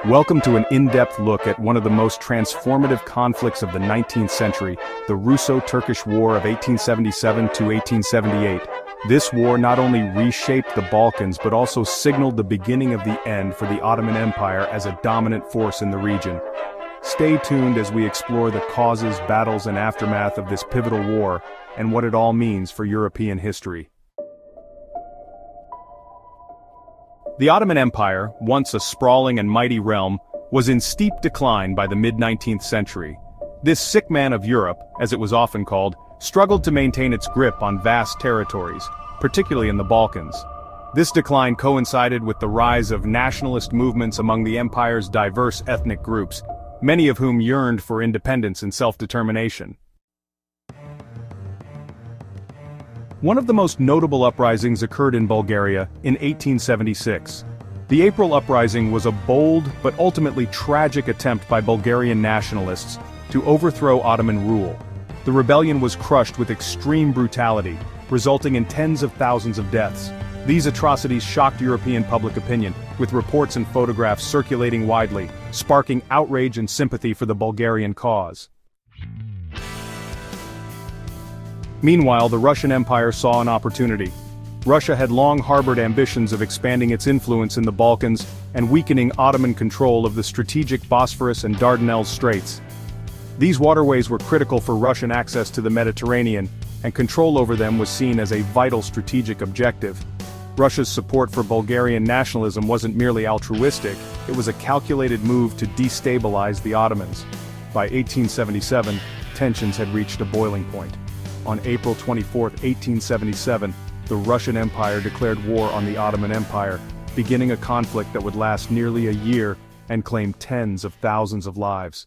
Welcome to an in-depth look at one of the most transformative conflicts of the 19th century, the Russo-Turkish War of 1877 to 1878. This war not only reshaped the Balkans but also signaled the beginning of the end for the Ottoman Empire as a dominant force in the region. Stay tuned as we explore the causes, battles, and aftermath of this pivotal war, and what it all means for European history. The Ottoman Empire, once a sprawling and mighty realm, was in steep decline by the mid-19th century. This sick man of Europe, as it was often called, struggled to maintain its grip on vast territories, particularly in the Balkans. This decline coincided with the rise of nationalist movements among the empire's diverse ethnic groups, many of whom yearned for independence and self-determination. One of the most notable uprisings occurred in Bulgaria in 1876. The April Uprising was a bold but ultimately tragic attempt by Bulgarian nationalists to overthrow Ottoman rule. The rebellion was crushed with extreme brutality, resulting in tens of thousands of deaths. These atrocities shocked European public opinion, with reports and photographs circulating widely, sparking outrage and sympathy for the Bulgarian cause. Meanwhile, the Russian Empire saw an opportunity. Russia had long harbored ambitions of expanding its influence in the Balkans and weakening Ottoman control of the strategic Bosphorus and Dardanelles Straits. These waterways were critical for Russian access to the Mediterranean, and control over them was seen as a vital strategic objective. Russia's support for Bulgarian nationalism wasn't merely altruistic, it was a calculated move to destabilize the Ottomans. By 1877, tensions had reached a boiling point. On April 24, 1877, the Russian Empire declared war on the Ottoman Empire, beginning a conflict that would last nearly a year and claim tens of thousands of lives.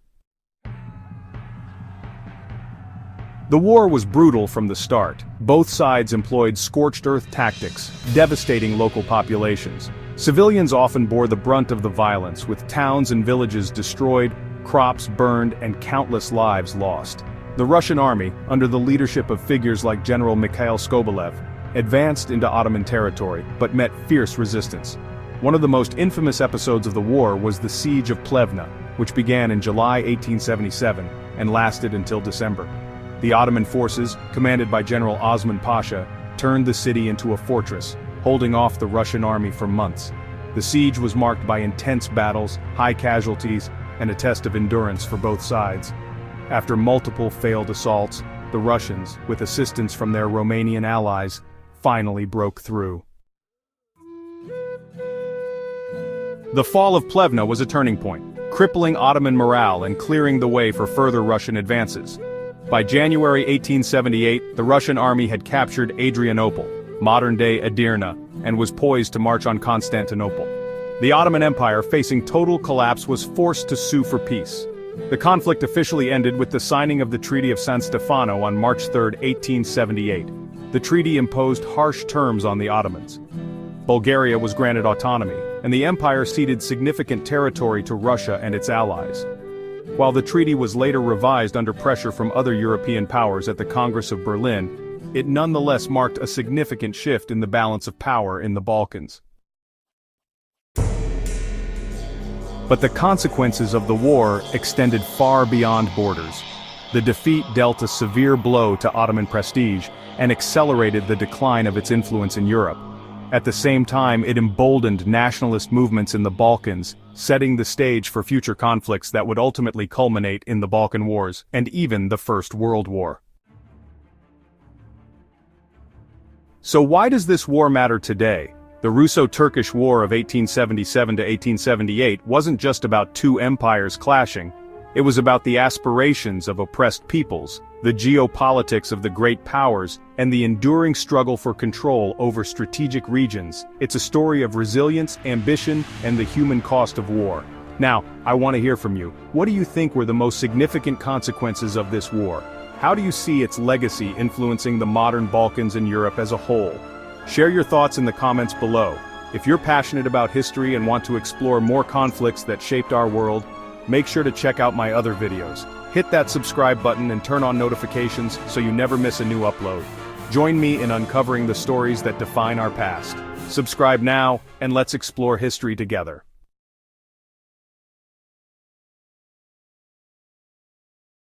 The war was brutal from the start. Both sides employed scorched-earth tactics, devastating local populations. Civilians often bore the brunt of the violence, with towns and villages destroyed, crops burned, and countless lives lost. The Russian army, under the leadership of figures like General Mikhail Skobelev, advanced into Ottoman territory, but met fierce resistance. One of the most infamous episodes of the war was the Siege of Plevna, which began in July 1877 and lasted until December. The Ottoman forces, commanded by General Osman Pasha, turned the city into a fortress, holding off the Russian army for months. The siege was marked by intense battles, high casualties, and a test of endurance for both sides. After multiple failed assaults, the Russians, with assistance from their Romanian allies, finally broke through. The fall of Plevna was a turning point, crippling Ottoman morale and clearing the way for further Russian advances. By January 1878, the Russian army had captured Adrianople, modern-day Edirne, and was poised to march on Constantinople. The Ottoman Empire, facing total collapse, was forced to sue for peace. The conflict officially ended with the signing of the Treaty of San Stefano on March 3, 1878. The treaty imposed harsh terms on the Ottomans. Bulgaria was granted autonomy, and the empire ceded significant territory to Russia and its allies. While the treaty was later revised under pressure from other European powers at the Congress of Berlin, it nonetheless marked a significant shift in the balance of power in the Balkans. But the consequences of the war extended far beyond borders. The defeat dealt a severe blow to Ottoman prestige and accelerated the decline of its influence in Europe. At the same time, it emboldened nationalist movements in the Balkans, setting the stage for future conflicts that would ultimately culminate in the Balkan Wars and even the First World War. So why does this war matter today? The Russo-Turkish War of 1877 to 1878 wasn't just about two empires clashing. It was about the aspirations of oppressed peoples, the geopolitics of the great powers, and the enduring struggle for control over strategic regions. It's a story of resilience, ambition, and the human cost of war. Now, I want to hear from you. What do you think were the most significant consequences of this war? How do you see its legacy influencing the modern Balkans and Europe as a whole? Share your thoughts in the comments below. If you're passionate about history and want to explore more conflicts that shaped our world, make sure to check out my other videos. Hit that subscribe button and turn on notifications so you never miss a new upload. Join me in uncovering the stories that define our past. Subscribe now, and let's explore history together.